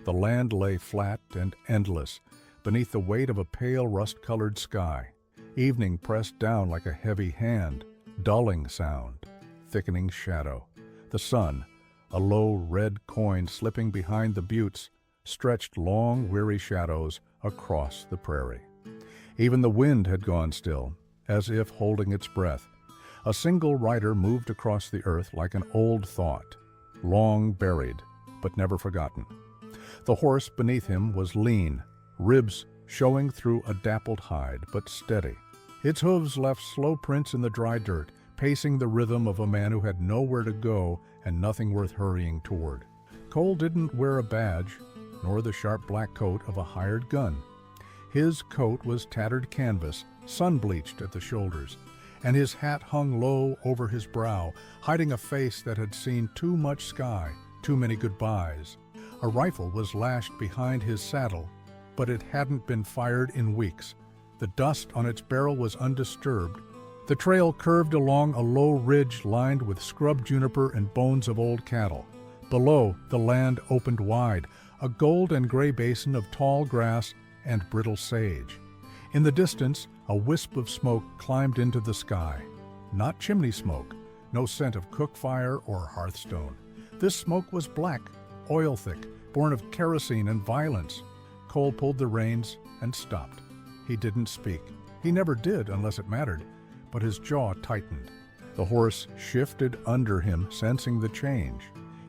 The land lay flat and endless, beneath the weight of a pale rust-colored sky. Evening pressed down like a heavy hand, dulling sound, thickening shadow. The sun, a low red coin slipping behind the buttes, stretched long, weary shadows across the prairie. Even the wind had gone still, as if holding its breath. A single rider moved across the earth like an old thought, long buried, but never forgotten. The horse beneath him was lean, ribs showing through a dappled hide, but steady. Its hooves left slow prints in the dry dirt, pacing the rhythm of a man who had nowhere to go and nothing worth hurrying toward. Cole didn't wear a badge, nor the sharp black coat of a hired gun. His coat was tattered canvas, sun-bleached at the shoulders, and his hat hung low over his brow, hiding a face that had seen too much sky, too many goodbyes. A rifle was lashed behind his saddle, but it hadn't been fired in weeks. The dust on its barrel was undisturbed. The trail curved along a low ridge lined with scrub juniper and bones of old cattle. Below, the land opened wide, a gold and gray basin of tall grass and brittle sage. In the distance, a wisp of smoke climbed into the sky. Not chimney smoke, no scent of cook fire or hearthstone. This smoke was black, oil-thick, born of kerosene and violence. Cole pulled the reins and stopped. He didn't speak. He never did unless it mattered, but his jaw tightened. The horse shifted under him, sensing the change.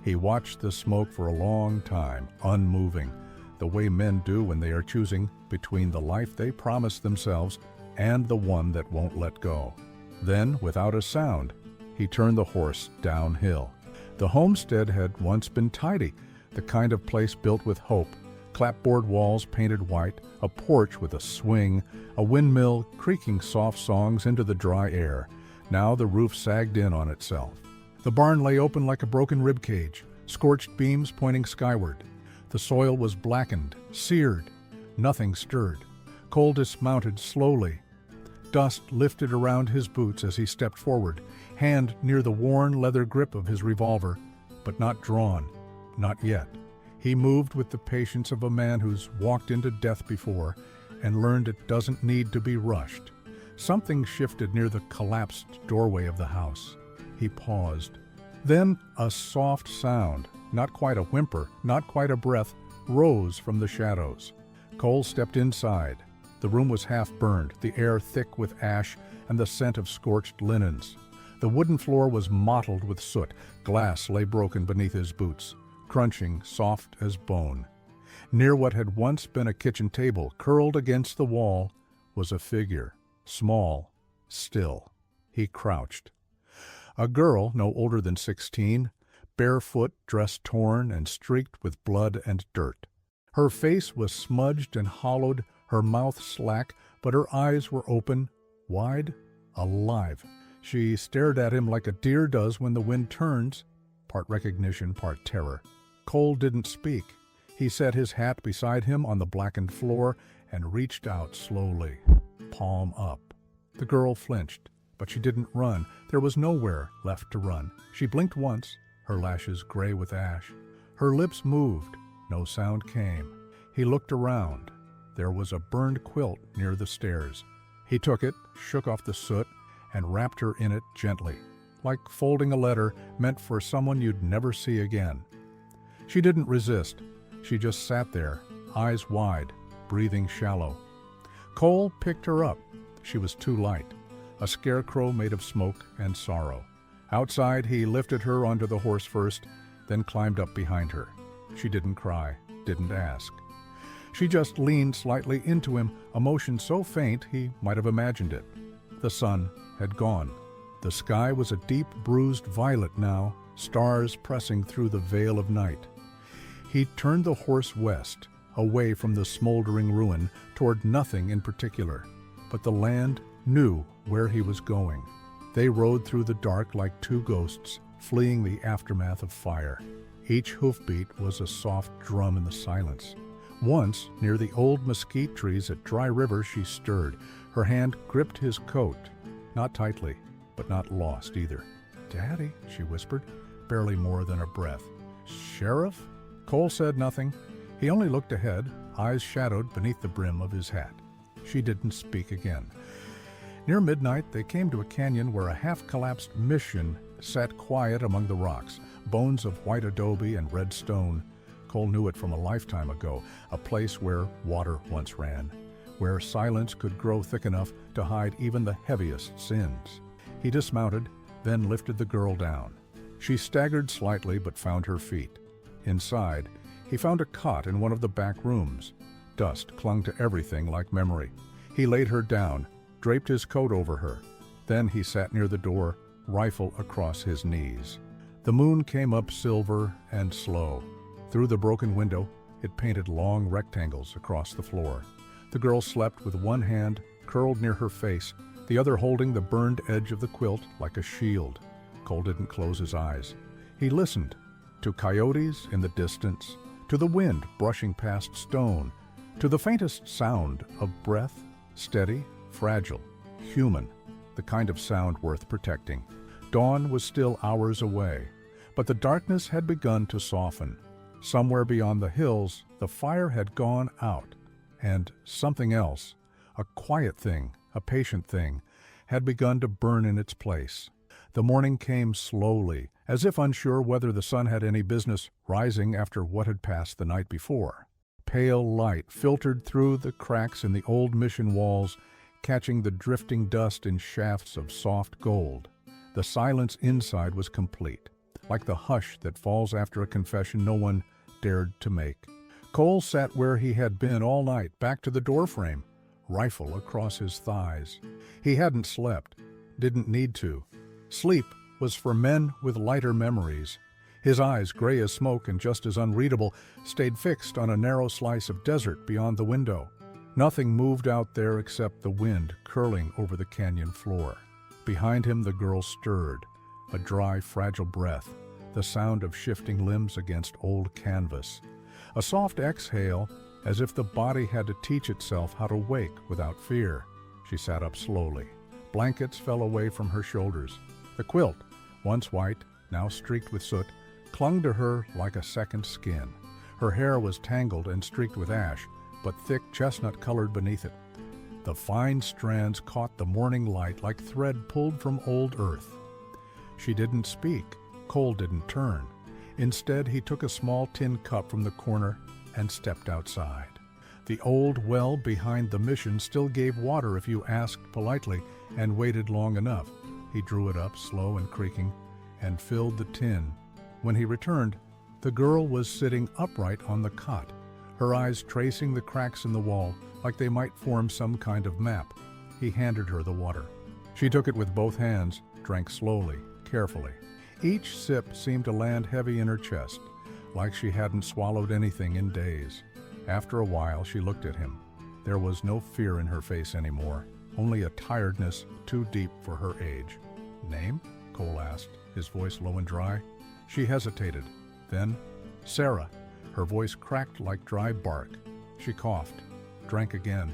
He watched the smoke for a long time, unmoving, the way men do when they are choosing between the life they promise themselves and the one that won't let go. Then, without a sound, he turned the horse downhill. The homestead had once been tidy, the kind of place built with hope. Clapboard walls painted white, a porch with a swing, a windmill creaking soft songs into the dry air. Now the roof sagged in on itself. The barn lay open like a broken rib cage, scorched beams pointing skyward. The soil was blackened, seared. Nothing stirred. Cole dismounted slowly. Dust lifted around his boots as he stepped forward, hand near the worn leather grip of his revolver, but not drawn, not yet. He moved with the patience of a man who's walked into death before and learned it doesn't need to be rushed. Something shifted near the collapsed doorway of the house. He paused. Then a soft sound, not quite a whimper, not quite a breath, rose from the shadows. Cole stepped inside. The room was half burned, the air thick with ash and the scent of scorched linens. The wooden floor was mottled with soot. Glass lay broken beneath his boots, crunching soft as bone. Near what had once been a kitchen table, curled against the wall, was a figure, small, still. He crouched. A girl, no older than 16, barefoot, dress torn and streaked with blood and dirt. Her face was smudged and hollowed, her mouth slack, but her eyes were open, wide, alive. She stared at him like a deer does when the wind turns, part recognition, part terror. Cole didn't speak. He set his hat beside him on the blackened floor and reached out slowly, palm up. The girl flinched, but she didn't run. There was nowhere left to run. She blinked once, her lashes gray with ash. Her lips moved. No sound came. He looked around. There was a burned quilt near the stairs. He took it, shook off the soot, and wrapped her in it gently, like folding a letter meant for someone you'd never see again. She didn't resist. She just sat there, eyes wide, breathing shallow. Cole picked her up. She was too light, a scarecrow made of smoke and sorrow. Outside, he lifted her onto the horse first, then climbed up behind her. She didn't cry, didn't ask. She just leaned slightly into him, a motion so faint he might have imagined it. The sun had gone. The sky was a deep, bruised violet now, stars pressing through the veil of night. He turned the horse west, away from the smoldering ruin, toward nothing in particular. But the land knew where he was going. They rode through the dark like two ghosts, fleeing the aftermath of fire. Each hoofbeat was a soft drum in the silence. Once, near the old mesquite trees at Dry River, she stirred. Her hand gripped his coat, not tightly, but not lost either. "Daddy," she whispered, barely more than a breath. "Sheriff?" Cole said nothing. He only looked ahead, eyes shadowed beneath the brim of his hat. She didn't speak again. Near midnight, they came to a canyon where a half-collapsed mission sat quiet among the rocks, bones of white adobe and red stone. Cole knew it from a lifetime ago, a place where water once ran, where silence could grow thick enough to hide even the heaviest sins. He dismounted, then lifted the girl down. She staggered slightly but found her feet. Inside, he found a cot in one of the back rooms. Dust clung to everything like memory. He laid her down, draped his coat over her. Then he sat near the door, rifle across his knees. The moon came up silver and slow. Through the broken window, it painted long rectangles across the floor. The girl slept with one hand curled near her face, the other holding the burned edge of the quilt like a shield. Cole didn't close his eyes. He listened to coyotes in the distance, to the wind brushing past stone, to the faintest sound of breath, steady, fragile, human, the kind of sound worth protecting. Dawn was still hours away, but the darkness had begun to soften. Somewhere beyond the hills, the fire had gone out, and something else, a quiet thing, a patient thing, had begun to burn in its place. The morning came slowly, as if unsure whether the sun had any business rising after what had passed the night before. Pale light filtered through the cracks in the old mission walls, catching the drifting dust in shafts of soft gold. The silence inside was complete, like the hush that falls after a confession no one dared to make. Cole sat where he had been all night, back to the doorframe, rifle across his thighs. He hadn't slept, didn't need to. Sleep was for men with lighter memories. His eyes, gray as smoke and just as unreadable, stayed fixed on a narrow slice of desert beyond the window. Nothing moved out there except the wind curling over the canyon floor. Behind him, the girl stirred, a dry, fragile breath, the sound of shifting limbs against old canvas. A soft exhale, as if the body had to teach itself how to wake without fear. She sat up slowly. Blankets fell away from her shoulders. The quilt, once white, now streaked with soot, clung to her like a second skin. Her hair was tangled and streaked with ash, but thick chestnut-colored beneath it. The fine strands caught the morning light like thread pulled from old earth. She didn't speak. Cole didn't turn. Instead, he took a small tin cup from the corner and stepped outside. The old well behind the mission still gave water if you asked politely and waited long enough. He drew it up, slow and creaking, and filled the tin. When he returned, the girl was sitting upright on the cot, her eyes tracing the cracks in the wall like they might form some kind of map. He handed her the water. She took it with both hands, drank slowly, carefully. Each sip seemed to land heavy in her chest, like she hadn't swallowed anything in days. After a while, she looked at him. There was no fear in her face anymore, only a tiredness too deep for her age. "Name?" Cole asked, his voice low and dry. She hesitated. Then, "Sarah." Her voice cracked like dry bark. She coughed, drank again.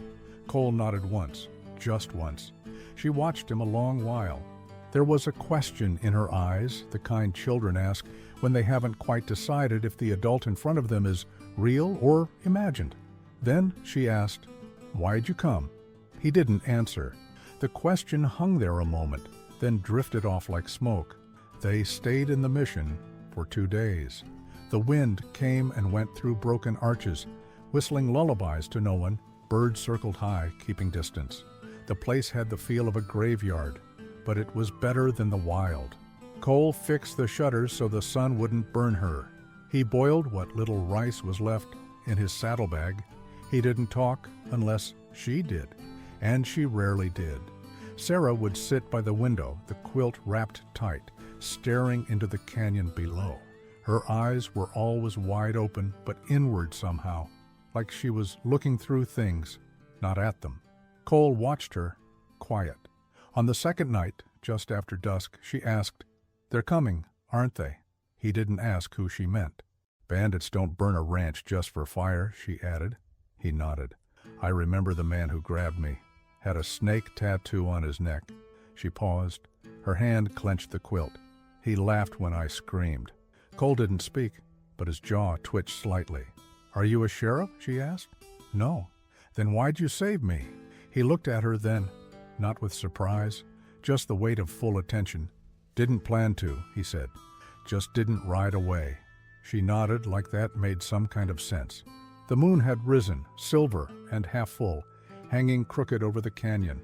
Cole nodded once, just once. She watched him a long while. There was a question in her eyes, the kind children ask when they haven't quite decided if the adult in front of them is real or imagined. Then she asked, "Why'd you come?" He didn't answer. The question hung there a moment, then drifted off like smoke. They stayed in the mission for 2 days. The wind came and went through broken arches, whistling lullabies to no one. Birds circled high, keeping distance. The place had the feel of a graveyard, but it was better than the wild. Cole fixed the shutters so the sun wouldn't burn her. He boiled what little rice was left in his saddlebag. He didn't talk unless she did, and she rarely did. Sarah would sit by the window, the quilt wrapped tight, staring into the canyon below. Her eyes were always wide open, but inward somehow, like she was looking through things, not at them. Cole watched her, quiet. On the second night, just after dusk, she asked, "They're coming, aren't they?" He didn't ask who she meant. "Bandits don't burn a ranch just for fire," she added. He nodded. "I remember the man who grabbed me. Had a snake tattoo on his neck." She paused. Her hand clenched the quilt. He laughed when I screamed. Cole didn't speak, but his jaw twitched slightly. "Are you a sheriff?" she asked. "No." "Then why'd you save me?" He looked at her then, not with surprise, just the weight of full attention. "Didn't plan to," he said. "Just didn't ride away." She nodded like that made some kind of sense. The moon had risen, silver and half full, hanging crooked over the canyon.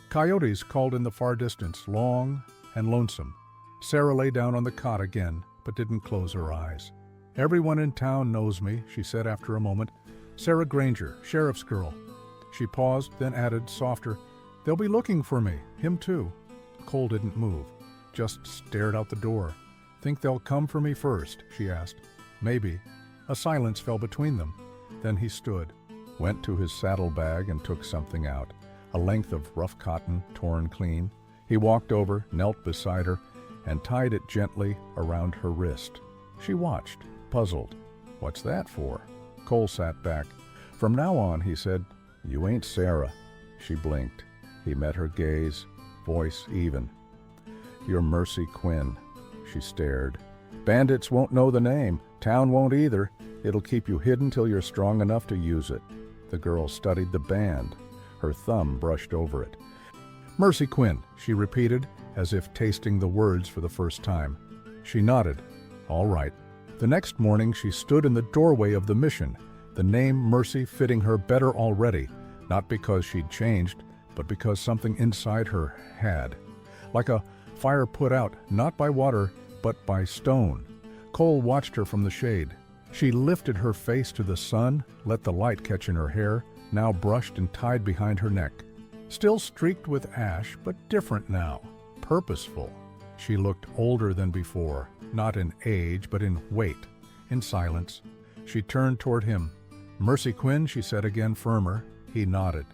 Coyotes called in the far distance, long and lonesome. Sarah lay down on the cot again, but didn't close her eyes. "Everyone in town knows me," she said after a moment. "Sarah Granger, sheriff's girl." She paused, then added, softer, "They'll be looking for me, him too." Cole didn't move, just stared out the door. "Think they'll come for me first?" she asked. "Maybe." A silence fell between them. Then he stood, went to his saddlebag and took something out, a length of rough cotton, torn clean. He walked over, knelt beside her, and tied it gently around her wrist. She watched, puzzled. "What's that for?" Cole sat back. "From now on," he said, "you ain't Sarah." She blinked. He met her gaze, voice even. "You're Mercy Quinn." She stared. "Bandits won't know the name. Town won't either. It'll keep you hidden till you're strong enough to use it." The girl studied the band. Her thumb brushed over it. "Mercy Quinn," she repeated, as if tasting the words for the first time. She nodded. "All right." The next morning she stood in the doorway of the mission, the name Mercy fitting her better already, not because she'd changed, but because something inside her had. Like a fire put out, not by water, but by stone. Cole watched her from the shade. She lifted her face to the sun, let the light catch in her hair, now brushed and tied behind her neck. Still streaked with ash, but different now, purposeful. She looked older than before, not in age, but in weight, in silence. She turned toward him. "Mercy Quinn," she said again, firmer. He nodded.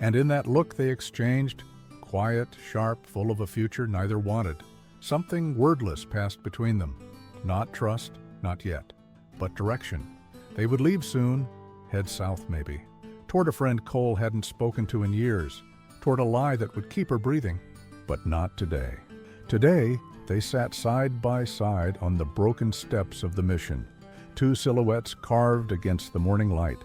And in that look they exchanged, quiet, sharp, full of a future neither wanted. Something wordless passed between them. Not trust, not yet, but direction. They would leave soon, head south maybe, toward a friend Cole hadn't spoken to in years, toward a lie that would keep her breathing, but not today. Today, they sat side by side on the broken steps of the mission, two silhouettes carved against the morning light,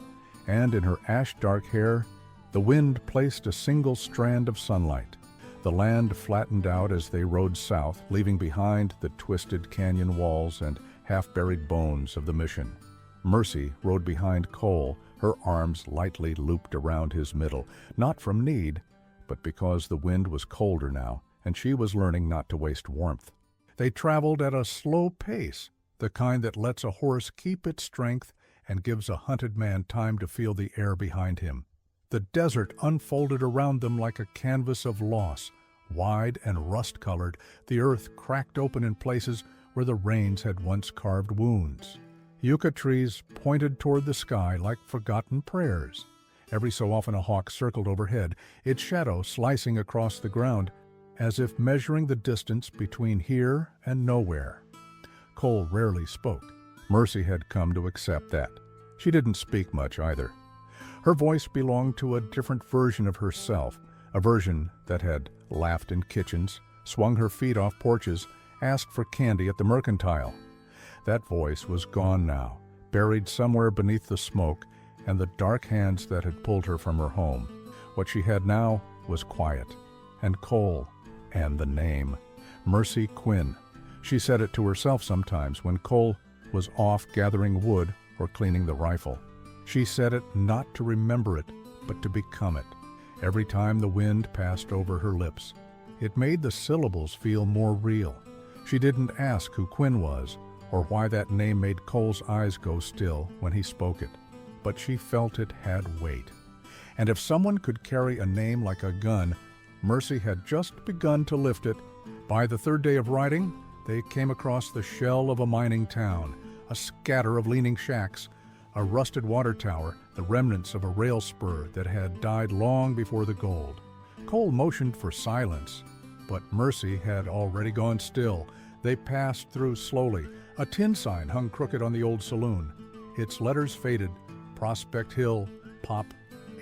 and in her ash-dark hair, the wind placed a single strand of sunlight. The land flattened out as they rode south, leaving behind the twisted canyon walls and half-buried bones of the mission. Mercy rode behind Cole, her arms lightly looped around his middle, not from need, but because the wind was colder now, and she was learning not to waste warmth. They traveled at a slow pace, the kind that lets a horse keep its strength and gives a hunted man time to feel the air behind him. The desert unfolded around them like a canvas of loss, wide and rust-colored, the earth cracked open in places where the rains had once carved wounds. Yucca trees pointed toward the sky like forgotten prayers. Every so often a hawk circled overhead, its shadow slicing across the ground, as if measuring the distance between here and nowhere. Cole rarely spoke. Mercy had come to accept that. She didn't speak much either. Her voice belonged to a different version of herself, a version that had laughed in kitchens, swung her feet off porches, asked for candy at the mercantile. That voice was gone now, buried somewhere beneath the smoke and the dark hands that had pulled her from her home. What she had now was quiet, and Cole, and the name, Mercy Quinn. She said it to herself sometimes when Cole was off gathering wood or cleaning the rifle. She said it not to remember it, but to become it. Every time the wind passed over her lips, it made the syllables feel more real. She didn't ask who Quinn was, or why that name made Cole's eyes go still when he spoke it, but she felt it had weight. And if someone could carry a name like a gun, Mercy had just begun to lift it. By the third day of riding, they came across the shell of a mining town, a scatter of leaning shacks, a rusted water tower, the remnants of a rail spur that had died long before the gold. Cole motioned for silence, but Mercy had already gone still. They passed through slowly. A tin sign hung crooked on the old saloon. Its letters faded. Prospect Hill, Pop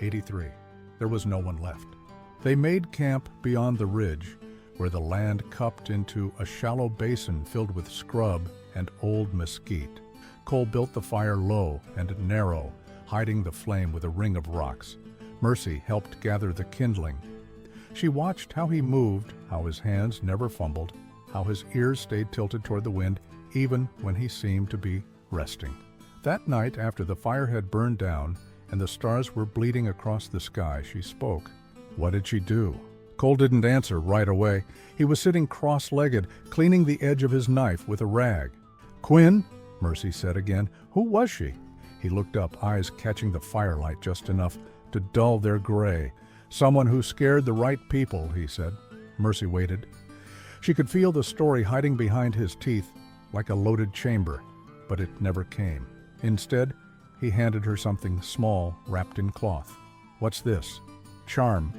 83. There was no one left. They made camp beyond the ridge, where the land cupped into a shallow basin filled with scrub and old mesquite. Cole built the fire low and narrow, hiding the flame with a ring of rocks. Mercy helped gather the kindling. She watched how he moved, how his hands never fumbled, how his ears stayed tilted toward the wind, even when he seemed to be resting. That night, after the fire had burned down and the stars were bleeding across the sky, she spoke. What did she do? Cole didn't answer right away. He was sitting cross-legged, cleaning the edge of his knife with a rag. "Quinn," Mercy said again. "Who was she?" He looked up, eyes catching the firelight just enough to dull their gray. "Someone who scared the right people," he said. Mercy waited. She could feel the story hiding behind his teeth like a loaded chamber, but it never came. Instead, he handed her something small wrapped in cloth. "What's this?" "Charm."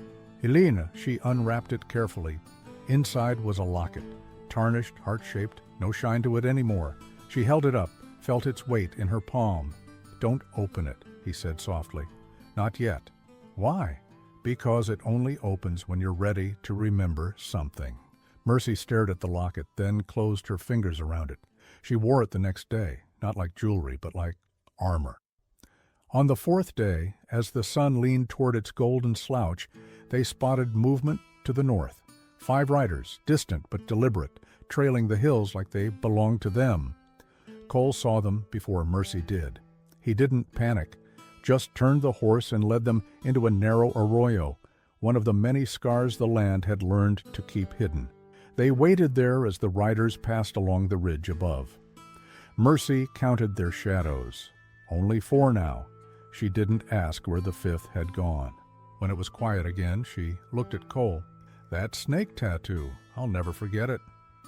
"Elena," she unwrapped it carefully. Inside was a locket, tarnished, heart-shaped, no shine to it anymore. She held it up, felt its weight in her palm. "Don't open it," he said softly. "Not yet." "Why?" "Because it only opens when you're ready to remember something." Mercy stared at the locket, then closed her fingers around it. She wore it the next day, not like jewelry, but like armor. On the fourth day, as the sun leaned toward its golden slouch, they spotted movement to the north. 5 riders, distant but deliberate, trailing the hills like they belonged to them. Cole saw them before Mercy did. He didn't panic, just turned the horse and led them into a narrow arroyo, one of the many scars the land had learned to keep hidden. They waited there as the riders passed along the ridge above. Mercy counted their shadows. Only 4 now. She didn't ask where the 5th had gone. When it was quiet again, she looked at Cole. "That snake tattoo, I'll never forget it."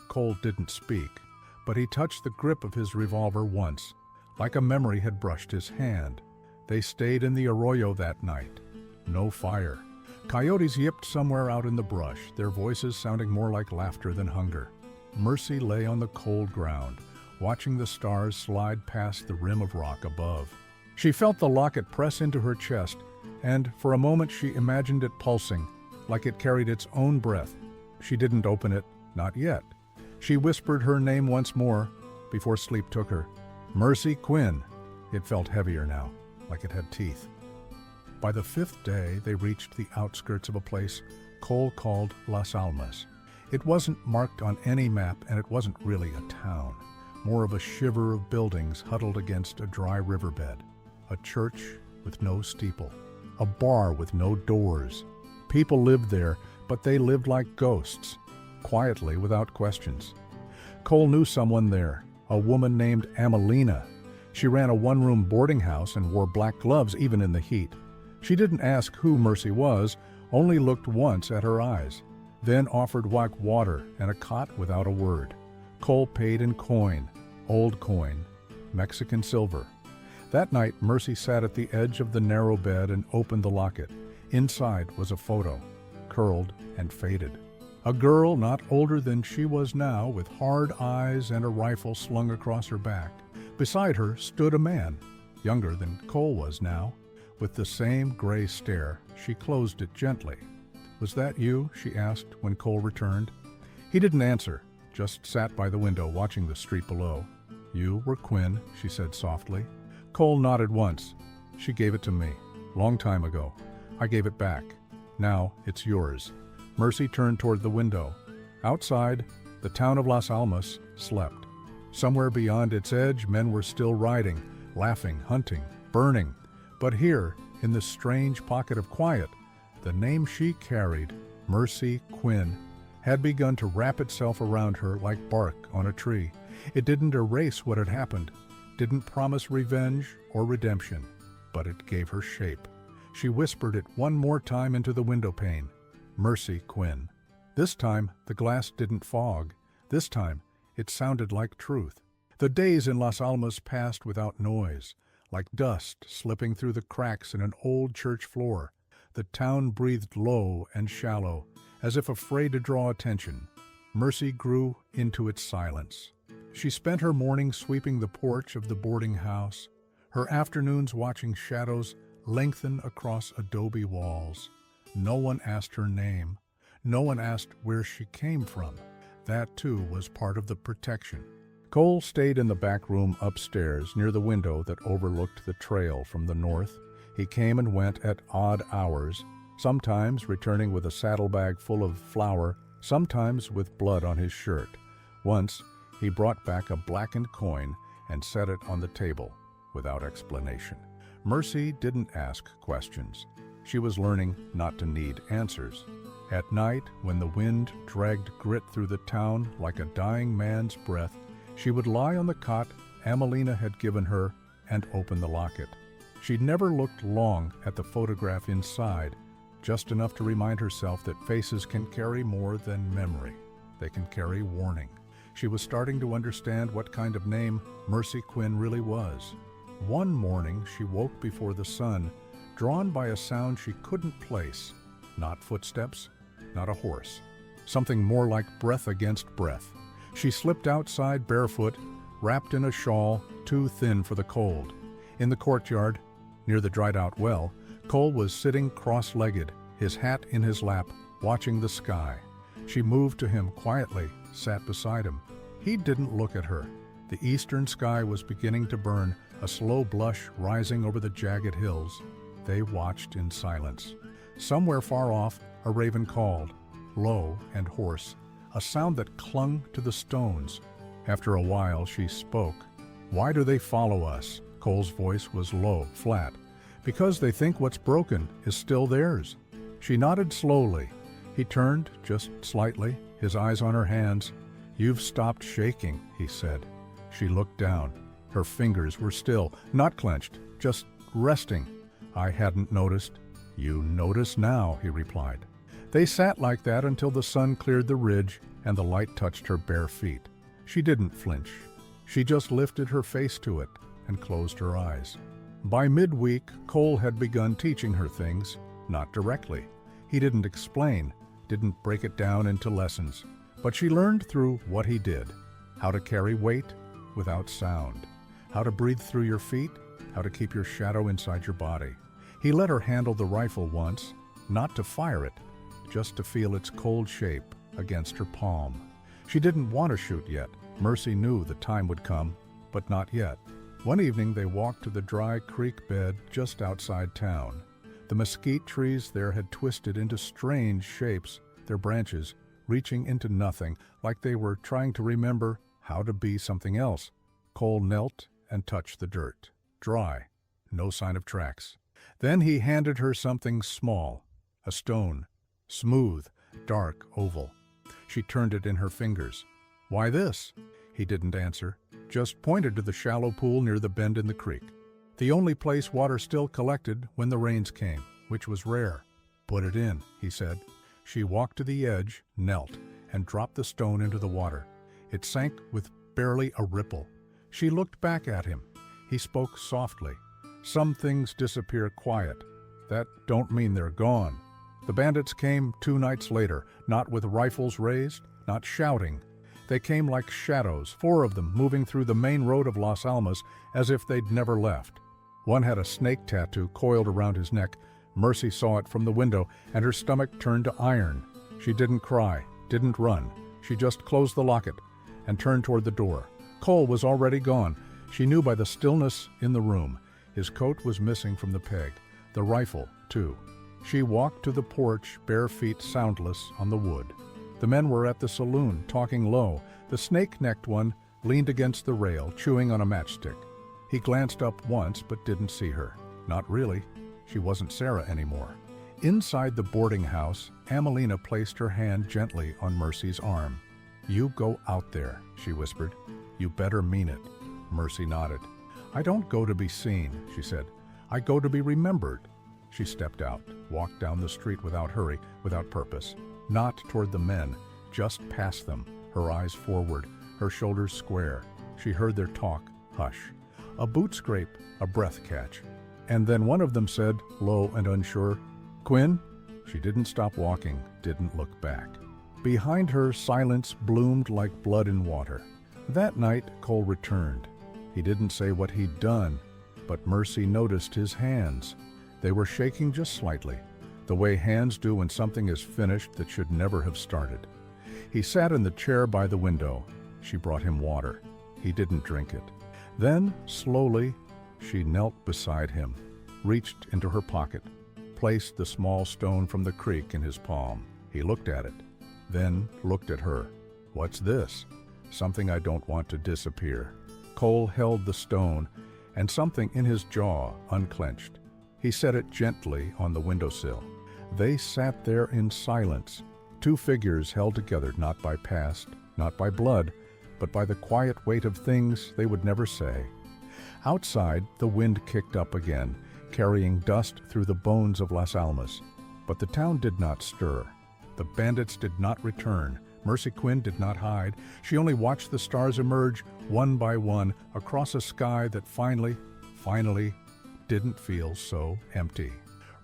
Cole didn't speak, but he touched the grip of his revolver once, like a memory had brushed his hand. They stayed in the arroyo that night. No fire. Coyotes yipped somewhere out in the brush, their voices sounding more like laughter than hunger. Mercy lay on the cold ground, watching the stars slide past the rim of rock above. She felt the locket press into her chest, and for a moment she imagined it pulsing, like it carried its own breath. She didn't open it, not yet. She whispered her name once more before sleep took her. Mercy Quinn. It felt heavier now, like it had teeth. By the 5th day, they reached the outskirts of a place Cole called Las Almas. It wasn't marked on any map, and it wasn't really a town. More of a shiver of buildings huddled against a dry riverbed. A church with no steeple. A bar with no doors. People lived there, but they lived like ghosts, quietly, without questions. Cole knew someone there, a woman named Amelina. She ran a one-room boarding house and wore black gloves even in the heat. She didn't ask who Mercy was, only looked once at her eyes, then offered Wack water and a cot without a word. Cole paid in coin, old coin, Mexican silver. That night, Mercy sat at the edge of the narrow bed and opened the locket. Inside was a photo, curled and faded. A girl not older than she was now, with hard eyes and a rifle slung across her back. Beside her stood a man, younger than Cole was now, with the same gray stare. She closed it gently. "Was that you?" she asked when Cole returned. He didn't answer, just sat by the window watching the street below. "You were Quinn," she said softly. Cole nodded once. "She gave it to me, long time ago. I gave it back. Now it's yours." Mercy turned toward the window. Outside, the town of Las Almas slept. Somewhere beyond its edge, men were still riding, laughing, hunting, burning. But here, in this strange pocket of quiet, the name she carried, Mercy Quinn, had begun to wrap itself around her like bark on a tree. It didn't erase what had happened, didn't promise revenge or redemption, but it gave her shape. She whispered it one more time into the window pane. Mercy Quinn. This time, the glass didn't fog. This time, it sounded like truth. The days in Las Almas passed without noise, like dust slipping through the cracks in an old church floor. The town breathed low and shallow, as if afraid to draw attention. Mercy grew into its silence. She spent her mornings sweeping the porch of the boarding house, her afternoons watching shadows lengthen across adobe walls. No one asked her name. No one asked where she came from. That, too, was part of the protection. Cole stayed in the back room upstairs near the window that overlooked the trail from the north. He came and went at odd hours, sometimes returning with a saddlebag full of flour, sometimes with blood on his shirt. Once, he brought back a blackened coin and set it on the table without explanation. Mercy didn't ask questions. She was learning not to need answers. At night, when the wind dragged grit through the town like a dying man's breath, she would lie on the cot Amelina had given her and open the locket. She'd never looked long at the photograph inside, just enough to remind herself that faces can carry more than memory. They can carry warning. She was starting to understand what kind of name Mercy Quinn really was. One morning, she woke before the sun, drawn by a sound she couldn't place. Not footsteps, not a horse. Something more like breath against breath. She slipped outside barefoot, wrapped in a shawl too thin for the cold. In the courtyard, near the dried-out well, Cole was sitting cross-legged, his hat in his lap, watching the sky. She moved to him quietly, sat beside him. He didn't look at her. The eastern sky was beginning to burn, a slow blush rising over the jagged hills. They watched in silence. Somewhere far off, a raven called, low and hoarse, a sound that clung to the stones. After a while, she spoke. "Why do they follow us?" Cole's voice was low, flat. "Because they think what's broken is still theirs." She nodded slowly. He turned, just slightly, his eyes on her hands. "You've stopped shaking," he said. She looked down. Her fingers were still, not clenched, just resting. "I hadn't noticed." "You notice now," he replied. They sat like that until the sun cleared the ridge and the light touched her bare feet. She didn't flinch. She just lifted her face to it and closed her eyes. By midweek, Cole had begun teaching her things, not directly. He didn't explain, didn't break it down into lessons, but she learned through what he did. How to carry weight without sound. How to breathe through your feet, how to keep your shadow inside your body. He let her handle the rifle once, not to fire it, just to feel its cold shape against her palm. She didn't want to shoot yet. Mercy knew the time would come, but not yet. One evening they walked to the dry creek bed just outside town. The mesquite trees there had twisted into strange shapes, their branches reaching into nothing, like they were trying to remember how to be something else. Cole knelt and touched the dirt. Dry, no sign of tracks. Then he handed her something small, a stone, smooth, dark oval. She turned it in her fingers. "Why this?" He didn't answer, just pointed to the shallow pool near the bend in the creek, the only place water still collected when the rains came, which was rare. "Put it in," he said. She walked to the edge, knelt, and dropped the stone into the water. It sank with barely a ripple. She looked back at him. He spoke softly. "Some things disappear quiet. That don't mean they're gone." The bandits came 2 nights later, not with rifles raised, not shouting. They came like shadows, 4 of them moving through the main road of Las Almas as if they'd never left. One had a snake tattoo coiled around his neck. Mercy saw it from the window, and her stomach turned to iron. She didn't cry, didn't run. She just closed the locket and turned toward the door. Cole was already gone. She knew by the stillness in the room. His coat was missing from the peg, the rifle, too. She walked to the porch, bare feet soundless on the wood. The men were at the saloon, talking low. The snake-necked one leaned against the rail, chewing on a matchstick. He glanced up once, but didn't see her. Not really. She wasn't Sarah anymore. Inside the boarding house, Amelina placed her hand gently on Mercy's arm. "You go out there," she whispered. "You better mean it." Mercy nodded. "I don't go to be seen," she said. "I go to be remembered." She stepped out, walked down the street without hurry, without purpose. Not toward the men, just past them, her eyes forward, her shoulders square. She heard their talk, hush. A boot scrape, a breath catch. And then one of them said, low and unsure, "Quinn?" She didn't stop walking, didn't look back. Behind her, silence bloomed like blood in water. That night, Cole returned. He didn't say what he'd done, but Mercy noticed his hands. They were shaking just slightly, the way hands do when something is finished that should never have started. He sat in the chair by the window. She brought him water. He didn't drink it. Then, slowly, she knelt beside him, reached into her pocket, placed the small stone from the creek in his palm. He looked at it, then looked at her. "What's this?" "Something I don't want to disappear." Cole held the stone, and something in his jaw unclenched. He set it gently on the windowsill. They sat there in silence, two figures held together not by past, not by blood, but by the quiet weight of things they would never say. Outside, the wind kicked up again, carrying dust through the bones of Las Almas. But the town did not stir. The bandits did not return. Mercy Quinn did not hide. She only watched the stars emerge one by one across a sky that finally didn't feel so empty.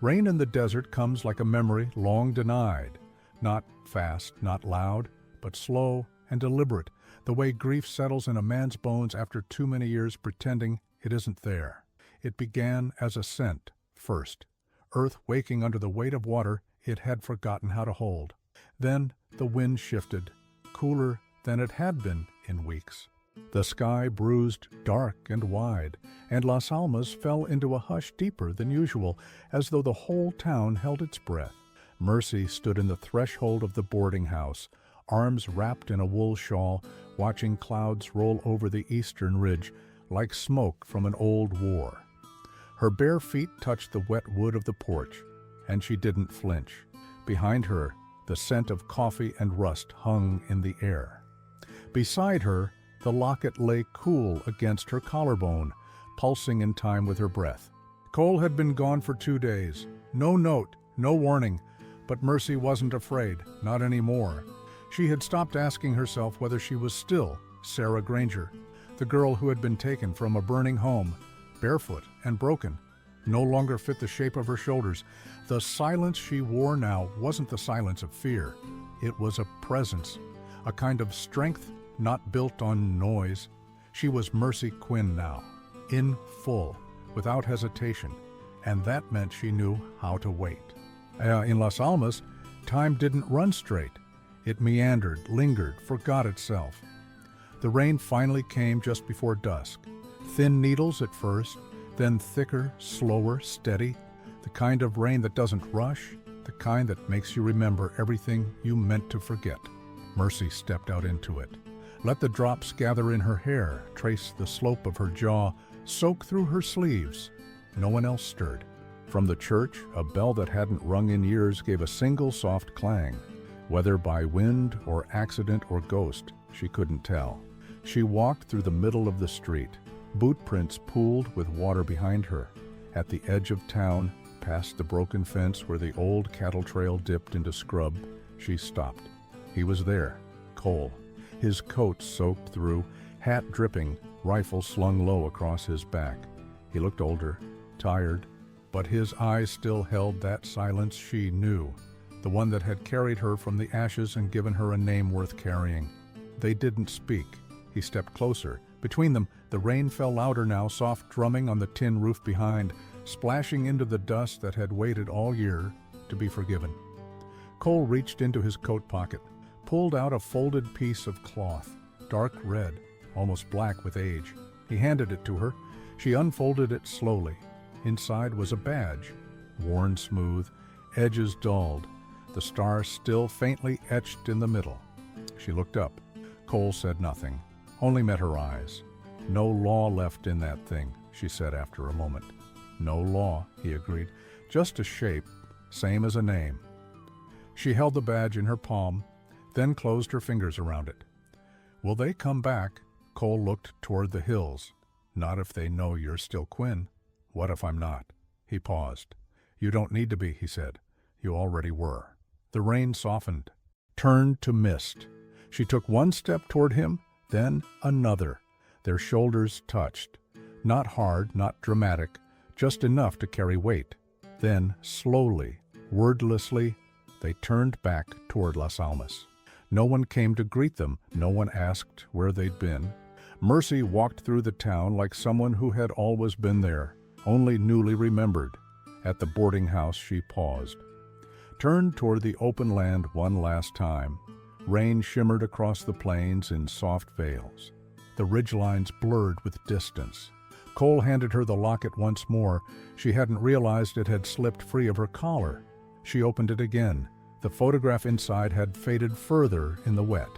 Rain in the desert comes like a memory long denied. Not fast, not loud, but slow and deliberate, the way grief settles in a man's bones after too many years pretending it isn't there. It began as a scent, first. Earth waking under the weight of water it had forgotten how to hold. Then the wind shifted, cooler than it had been in weeks. The sky bruised dark and wide, and Las Almas fell into a hush deeper than usual, as though the whole town held its breath. Mercy stood in the threshold of the boarding house, arms wrapped in a wool shawl, watching clouds roll over the eastern ridge like smoke from an old war. Her bare feet touched the wet wood of the porch, and she didn't flinch. Behind her, the scent of coffee and rust hung in the air. Beside her, the locket lay cool against her collarbone, pulsing in time with her breath. Cole had been gone for 2 days. No note, no warning, but Mercy wasn't afraid, not anymore. She had stopped asking herself whether she was still Sarah Granger, the girl who had been taken from a burning home, barefoot and broken, no longer fit the shape of her shoulders. The silence she wore now wasn't the silence of fear. It was a presence, a kind of strength not built on noise. She was Mercy Quinn now, in full, without hesitation, and that meant she knew how to wait. In Las Almas, time didn't run straight. It meandered, lingered, forgot itself. The rain finally came just before dusk. Thin needles at first, then thicker, slower, steady. The kind of rain that doesn't rush, the kind that makes you remember everything you meant to forget. Mercy stepped out into it. Let the drops gather in her hair, trace the slope of her jaw, soak through her sleeves. No one else stirred. From the church, a bell that hadn't rung in years gave a single soft clang. Whether by wind or accident or ghost, she couldn't tell. She walked through the middle of the street. Boot prints pooled with water behind her. At the edge of town, past the broken fence where the old cattle trail dipped into scrub, she stopped. He was there, Cole, his coat soaked through, hat dripping, rifle slung low across his back. He looked older, tired, but his eyes still held that silence she knew, the one that had carried her from the ashes and given her a name worth carrying. They didn't speak. He stepped closer. Between them, the rain fell louder now, soft drumming on the tin roof behind, splashing into the dust that had waited all year to be forgiven. Cole reached into his coat pocket, pulled out a folded piece of cloth, dark red, almost black with age. He handed it to her. She unfolded it slowly. Inside was a badge, worn smooth, edges dulled, the star still faintly etched in the middle. She looked up. Cole said nothing, only met her eyes. "No law left in that thing," she said after a moment. "No law," he agreed. "Just a shape, same as a name." She held the badge in her palm, then closed her fingers around it. "Will they come back?" Cole looked toward the hills. "Not if they know you're still Quinn." "What if I'm not?" He paused. "You don't need to be," he said. "You already were." The rain softened, turned to mist. She took one step toward him, then another. Their shoulders touched. Not hard, not dramatic, just enough to carry weight. Then, slowly, wordlessly, they turned back toward Las Almas. No one came to greet them. No one asked where they'd been. Mercy walked through the town like someone who had always been there, only newly remembered. At the boarding house she paused, turned toward the open land one last time. Rain shimmered across the plains in soft veils. the ridgelines blurred with distance. Cole handed her the locket once more. She hadn't realized it had slipped free of her collar. She opened it again. The photograph inside had faded further in the wet,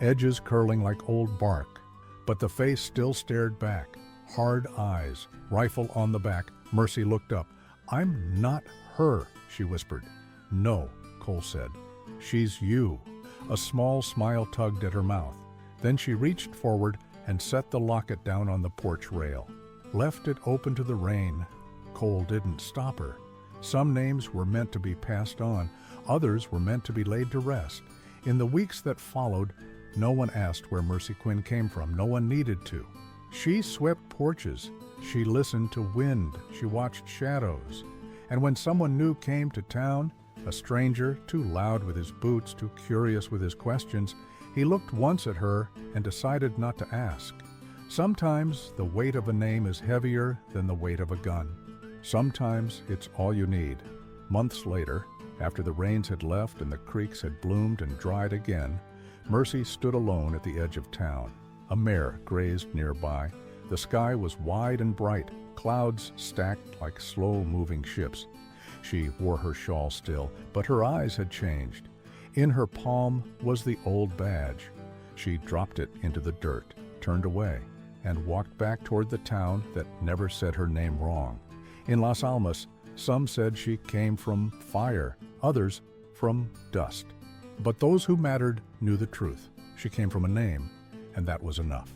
edges curling like old bark. But the face still stared back, hard eyes, rifle on the back. Mercy looked up. "I'm not her," she whispered. "No," Cole said. "She's you." A small smile tugged at her mouth. Then she reached forward and set the locket down on the porch rail. Left it open to the rain. Cole didn't stop her. Some names were meant to be passed on. Others were meant to be laid to rest. In the weeks that followed, no one asked where Mercy Quinn came from. No one needed to. She swept porches. She listened to wind. She watched shadows. And when someone new came to town, a stranger, too loud with his boots, too curious with his questions, he looked once at her and decided not to ask. Sometimes the weight of a name is heavier than the weight of a gun. Sometimes it's all you need. Months later, after the rains had left and the creeks had bloomed and dried again, Mercy stood alone at the edge of town. A mare grazed nearby. The sky was wide and bright, clouds stacked like slow-moving ships. She wore her shawl still, but her eyes had changed. In her palm was the old badge. She dropped it into the dirt, turned away, and walked back toward the town that never said her name wrong. In Las Almas, some said she came from fire, others from dust. But those who mattered knew the truth. She came from a name, and that was enough.